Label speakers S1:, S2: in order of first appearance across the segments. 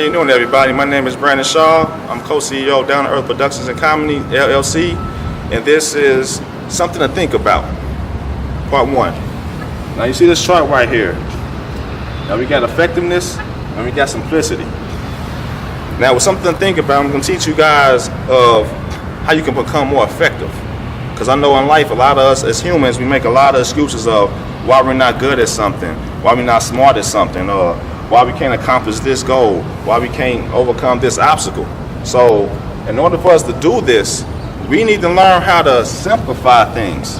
S1: you doing, everybody? My name is Brandon Shaw. I'm co-CEO of Down to Earth Productions and Comedy, LLC, and this is something to think about, part 1. Now you see this chart right here. Now we got effectiveness and we got simplicity. Now with something to think about, I'm going to teach you guys of how you can become more effective. Because I know in life, a lot of us as humans, we make a lot of excuses of why we're not good at something, why we're not smart at something, or why we can't accomplish this goal, why we can't overcome this obstacle. So in order for us to do this, we need to learn how to simplify things.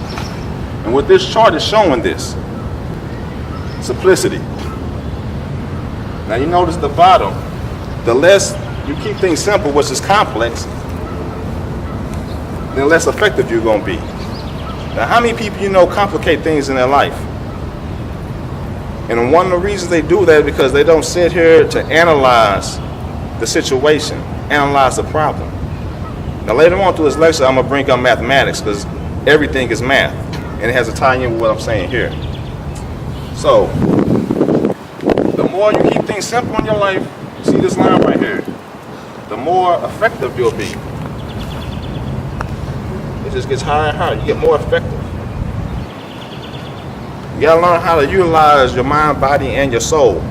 S1: And what this chart is showing this, simplicity. Now you notice the bottom, the less you keep things simple, which is complex, the less effective you're going to be. Now how many people you know complicate things in their life? And one of the reasons they do that is because they don't sit here to analyze the situation, analyze the problem. Now later on through this lecture, I'm going to bring up mathematics because everything is math. And it has to tie in with what I'm saying here. So, the more you keep things simple in your life, you see this line right here, the more effective you'll be. It just gets higher and higher. You get more effective. You gotta learn how to utilize your mind, body, and your soul.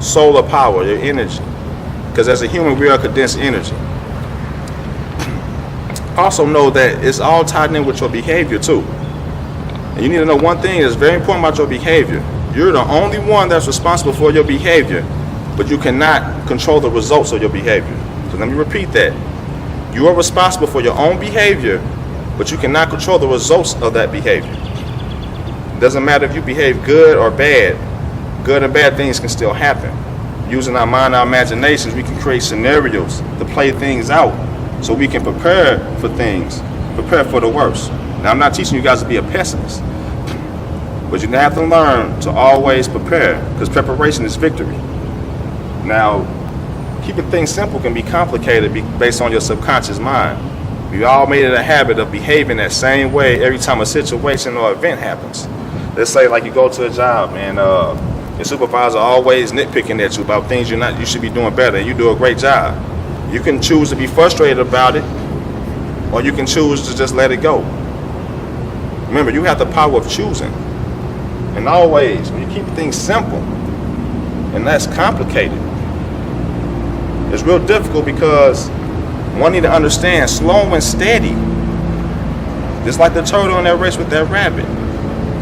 S1: Solar power, your energy. Because as a human, we are condensed energy. Also know that it's all tied in with your behavior too. And you need to know one thing that's very important about your behavior. You're the only one that's responsible for your behavior, but you cannot control the results of your behavior. So let me repeat that. You are responsible for your own behavior, but you cannot control the results of that behavior. It doesn't matter if you behave good or bad. Good and bad things can still happen. Using our mind, our imaginations, we can create scenarios to play things out so we can prepare for things, prepare for the worst. Now, I'm not teaching you guys to be a pessimist, but you have to learn to always prepare because preparation is victory. Now, keeping things simple can be complicated based on your subconscious mind. We all made it a habit of behaving that same way every time a situation or event happens. Let's say like you go to a job and your supervisor always nitpicking at you about things you should be doing better, and you do a great job. You can choose to be frustrated about it, or you can choose to just let it go. Remember, you have the power of choosing. And always, when you keep things simple and less complicated, it's real difficult because one need to understand slow and steady, just like the turtle in that race with that rabbit.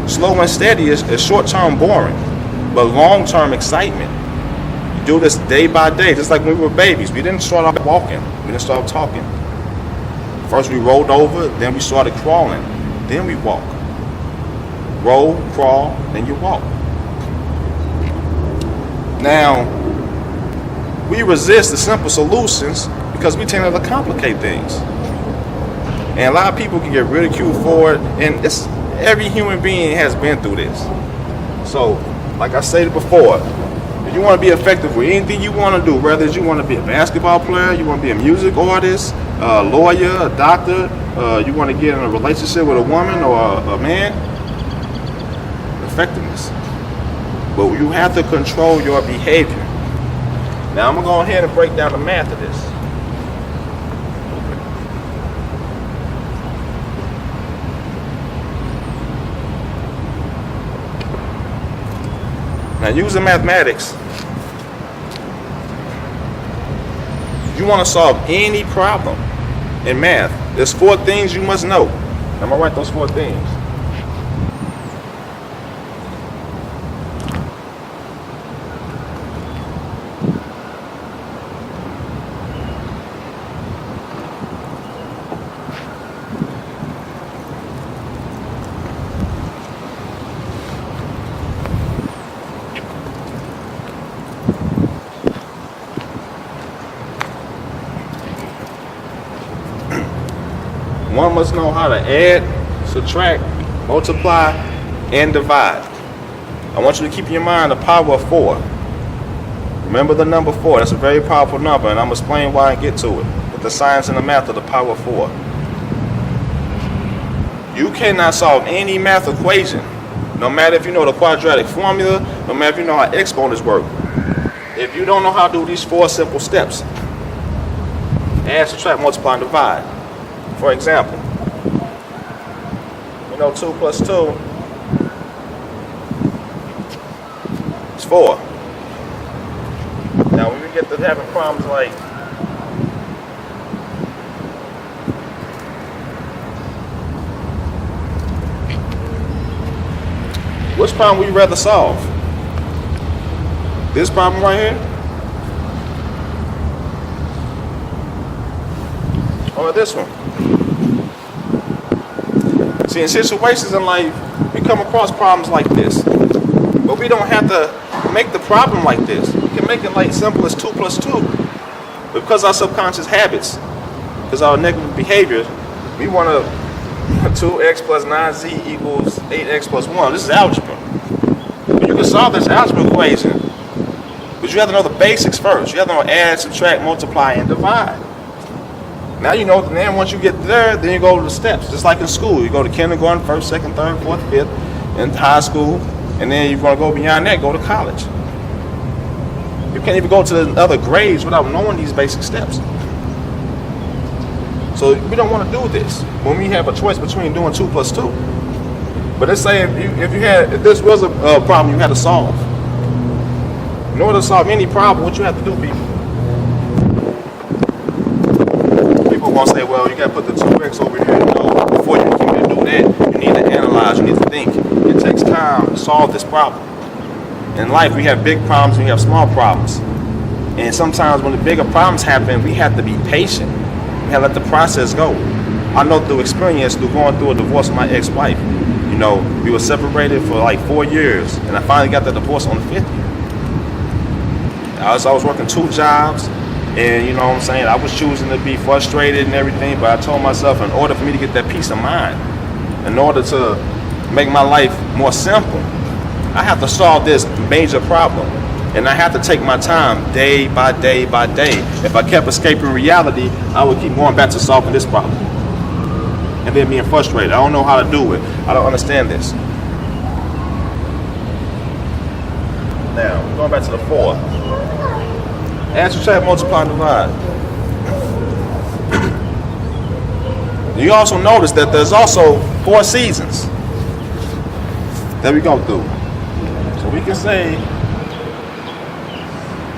S1: Slow and steady is short-term boring, but long-term excitement. You do this day by day, just like when we were babies. We didn't start off walking, we didn't start talking. First we rolled over, then we started crawling, then we walk. Roll, crawl, then you walk. Now, we resist the simple solutions because we tend to complicate things. And a lot of people can get ridiculed for it, and every human being has been through this. So, like I said before, if you want to be effective with anything you want to do, whether you want to be a basketball player, you want to be a music artist, a lawyer, a doctor, you want to get in a relationship with a woman or a man, effectiveness. But you have to control your behavior. Now I'm going to go ahead and break down the math of this. Now using mathematics, you want to solve any problem in math, there's 4 things you must know. I'm going to write those 4 things. One must know how to add, subtract, multiply, and divide. I want you to keep in your mind the power of 4. Remember the number 4. That's a very powerful number, and I'm going to explain why and get to it. But the science and the math of the power of 4. You cannot solve any math equation, no matter if you know the quadratic formula, no matter if you know how exponents work. if you don't know how to do these 4 simple steps, add, subtract, multiply, and divide. For example, 2 plus 2 is 4. Now when we get to having problems like which problem would you rather solve? This problem right here? Or this one? See, in situations in life, we come across problems like this. But we don't have to make the problem like this. We can make it like simple as 2 plus 2. But because our subconscious habits, because our negative behaviors, we want to 2x plus 9z equals 8x plus 1. This is algebra. But you can solve this algebra equation. But you have to know the basics first. You have to know add, subtract, multiply, and divide. Now you know, then once you get there, then you go to the steps. Just like in school. You go to kindergarten, 1st, 2nd, 3rd, 4th, 5th, and high school. And then you're going to go beyond that, go to college. You can't even go to the other grades without knowing these basic steps. So we don't want to do this when we have a choice between doing 2 plus 2. But let's say if this was a problem you had to solve. In order to solve any problem, what you have to do, people gonna say, well, you gotta put the 2x over here. No, before you can do that, you need to analyze, you need to think. It takes time to solve this problem. In life, we have big problems and we have small problems. And sometimes when the bigger problems happen, we have to be patient. We have to let the process go. I know through experience, through going through a divorce with my ex-wife, we were separated for like 4 years, and I finally got the divorce on the 5th year. I was working 2 jobs, and I was choosing to be frustrated and everything, but I told myself in order for me to get that peace of mind, in order to make my life more simple, I have to solve this major problem. And I have to take my time day by day by day. If I kept escaping reality, I would keep going back to solving this problem. And then being frustrated. I don't know how to do it. I don't understand this. Now, going back to the 4. Add, subtract, multiply, and divide. You also notice that there's also 4 seasons that we go through. So we can say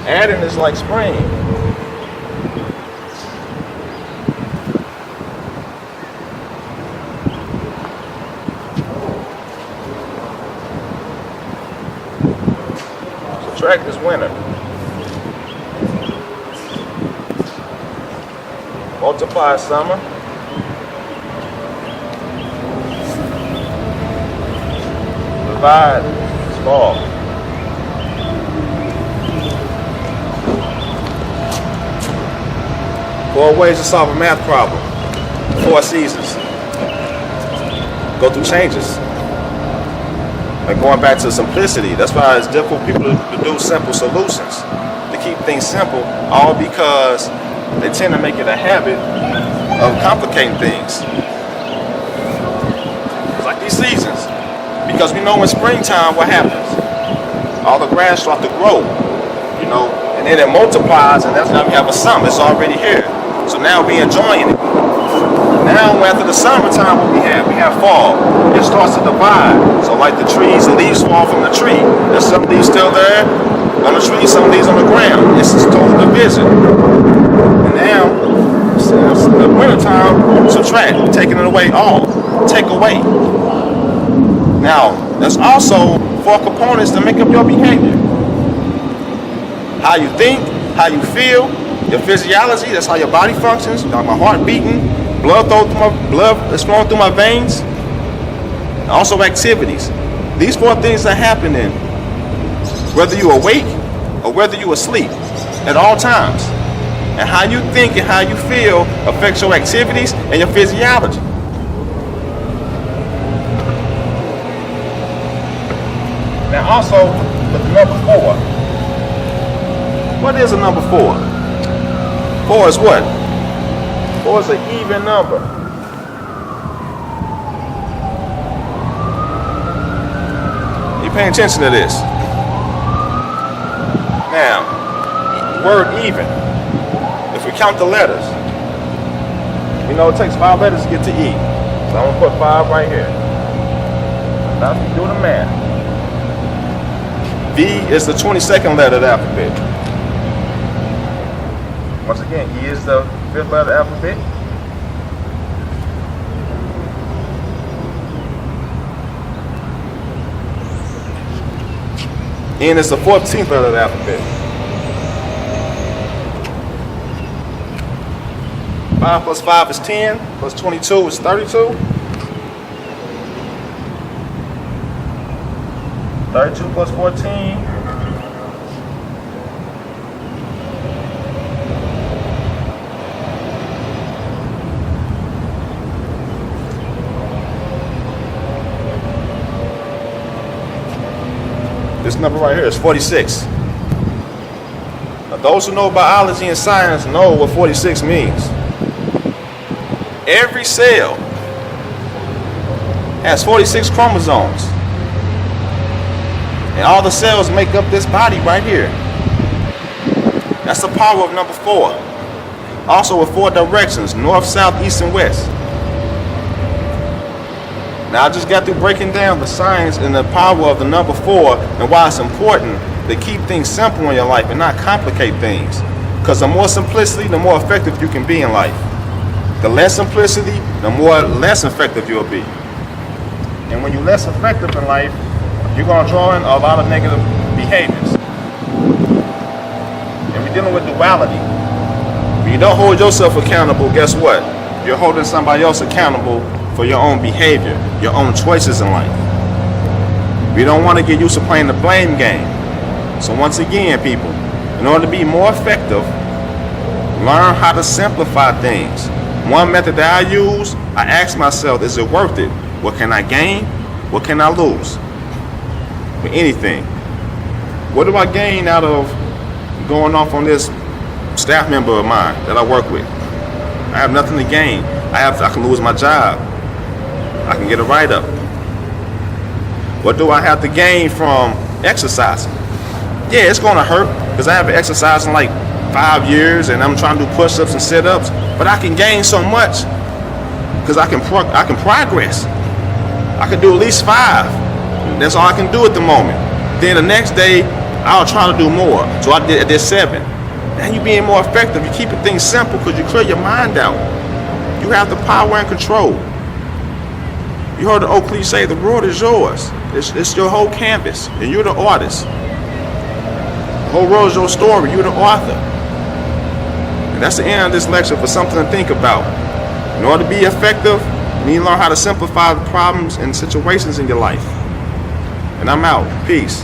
S1: adding is like spring. Subtract is winter. Multiply is summer. Divide is fall. Four ways to solve a math problem. 4 seasons. Go through changes. Like going back to simplicity. That's why it's difficult for people to do simple solutions. To keep things simple, all because they tend to make it a habit of complicating things. It's like these seasons. Because we know in springtime what happens. All the grass starts to grow, and then it multiplies, and that's now we have a summer. It's already here. So now we're enjoying it. Now after the summertime, what we have? We have fall. It starts to divide. So like the trees, the leaves fall from the tree. There's some leaves still there on the tree, some leaves on the ground. This is total division. And now, since the wintertime, subtract, taking it away all. Take away. Now, there's also 4 components to make up your behavior. How you think, how you feel, your physiology, that's how your body functions. You got my heart beating, blood is flowing through my veins. And also activities. These 4 things are happening whether you're awake or whether you're asleep at all times. And how you think and how you feel affects your activities and your physiology. Now also, with the number 4. What is a number 4? 4 is what? 4 is an even number. You paying attention to this? Now, word even. If we count the letters, you know it takes 5 letters to get to E. So I'm gonna put 5 right here. Now do the math. V is the 22nd letter of the alphabet. Once again, E is the 5th letter of the alphabet. N is the 14th letter of the alphabet. 5 plus 5 is 10, plus 22 is 32. 32 plus 14. This number right here is 46. Now, those who know biology and science know what 46 means. Every cell has 46 chromosomes. And all the cells make up this body right here. That's the power of number 4. Also with 4 directions, north, south, east, and west. Now I just got through breaking down the science and the power of the number 4 and why it's important to keep things simple in your life and not complicate things. Because the more simplicity, the more effective you can be in life. The less simplicity, the more less effective you'll be. And when you're less effective in life, you're going to draw in a lot of negative behaviors. And we're dealing with duality. When you don't hold yourself accountable, guess what? You're holding somebody else accountable for your own behavior, your own choices in life. We don't want to get used to playing the blame game. So once again, people, in order to be more effective, learn how to simplify things. One method that I use, I ask myself, is it worth it? What can I gain? What can I lose? With anything. What do I gain out of going off on this staff member of mine that I work with? I have nothing to gain. I can lose my job. I can get a write-up. What do I have to gain from exercising? Yeah, it's gonna hurt because I haven't exercised in like 5 years and I'm trying to do push-ups and sit-ups, but I can gain so much because I can progress. I can do at least 5. That's all I can do at the moment. Then the next day, I'll try to do more. So I did 7. Now you're being more effective. You're keeping things simple because you clear your mind out. You have the power and control. You heard the old cliche, the world is yours. It's your whole canvas, and you're the artist. The whole world is your story. You're the author. And that's the end of this lecture for something to think about. In order to be effective, you need to learn how to simplify the problems and situations in your life. And I'm out. Peace.